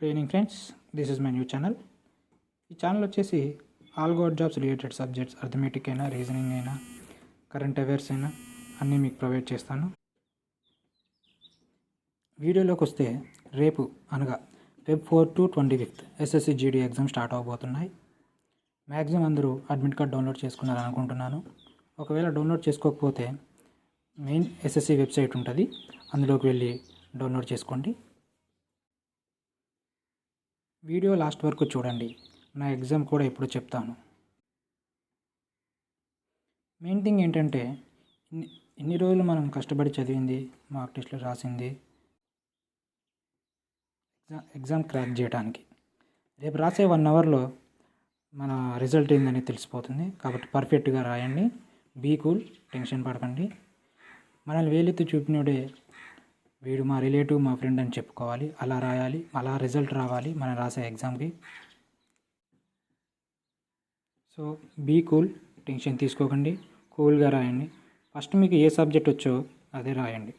Good evening friends, this is my new channel. ఈ channel వచ్చేసి all government jobs related subjects, arithmetic అయినా, reasoning అయినా, current affairs అయినా అన్నీ మీకు ప్రొవైడ్ చేస్తాను. వీడియోలోకి వస్తే రేపు అనగా Feb 4 to 25 SSC GD exam start అవబోతున్నాయి. మ్యాక్సిమం అందరూ అడ్మిట్ కార్డ్ డౌన్లోడ్ చేసుకున్నారని అనుకుంటున్నాను. ఒకవేళ డౌన్లోడ్ చేసుకోకపోతే మెయిన్ ఎస్ఎస్సి వెబ్సైట్ ఉంటుంది, అందులోకి వెళ్ళి డౌన్లోడ్ చేసుకోండి. వీడియో లాస్ట్ వరకు చూడండి, నా ఎగ్జామ్ కూడా ఇప్పుడు చెప్తాను. మెయిన్ థింగ్ ఏంటంటే ఇన్ని రోజులు మనం కష్టపడి చదివింది, మార్క్ టెస్ట్లు రాసింది ఎగ్జామ్ క్రాక్ చేయడానికి, రేపు రాసే 1 అవర్లో మన రిజల్ట్ ఏందని తెలిసిపోతుంది. కాబట్టి పర్ఫెక్ట్గా రాయండి, బీ కూల్, టెన్షన్ పడకండి. మనల్ని వేలెత్తి చూపినోడే వీడు మా రిలేటివ్, మా ఫ్రెండ్ అని చెప్పుకోవాలి. అలా రాయాలి, అలా రిజల్ట్ రావాలి మనం రాసే ఎగ్జామ్కి. సో బీ కూల్, టెన్షన్ తీసుకోకండి, కూల్గా రాయండి. ఫస్ట్ మీకు ఏ సబ్జెక్ట్ వచ్చో అదే రాయండి.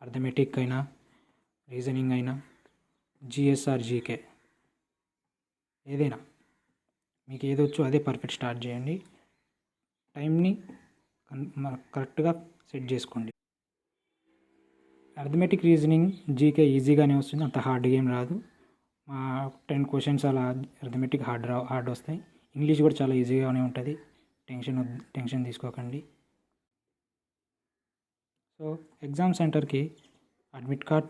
అర్థమెటిక్ అయినా, రీజనింగ్ అయినా, జిఎస్ఆర్ జీకే, ఏదైనా మీకు ఏదొచ్చో అదే పర్ఫెక్ట్ స్టార్ట్ చేయండి. టైంని కరెక్ట్గా సెట్ చేసుకోండి. అర్థమెటిక్, రీజనింగ్, జీకే ఈజీగానే వస్తుంది, అంత హార్డ్గా ఏం రాదు. 10 క్వశ్చన్స్ అలా అర్థమెటిక్ హార్డ్ వస్తాయి. ఇంగ్లీష్ కూడా చాలా ఈజీగానే ఉంటుంది, టెన్షన్ తీసుకోకండి. సో ఎగ్జామ్ సెంటర్కి అడ్మిట్ కార్డ్,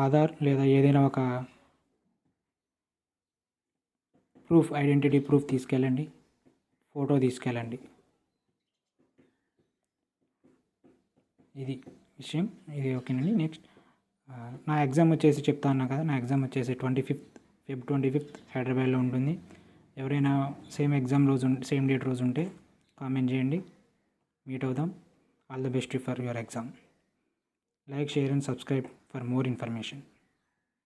ఆధార్ లేదా ఏదైనా ఒక ప్రూఫ్, ఐడెంటిటీ ప్రూఫ్ తీసుకెళ్ళండి, ఫోటో తీసుకెళ్ళండి. ఇది విషయం, ఇది ఓకేనండి. నెక్స్ట్ నా ఎగ్జామ్ వచ్చేసి చెప్తా అన్నా కదా, నా ఎగ్జామ్ వచ్చేసి Feb 25 హైదరాబాద్లో ఉంటుంది. ఎవరైనా సేమ్ డేట్ రోజు ఉంటే కామెంట్ చేయండి, మీట్ అవుదాం. All the best for your exam. Like, share and subscribe for more information.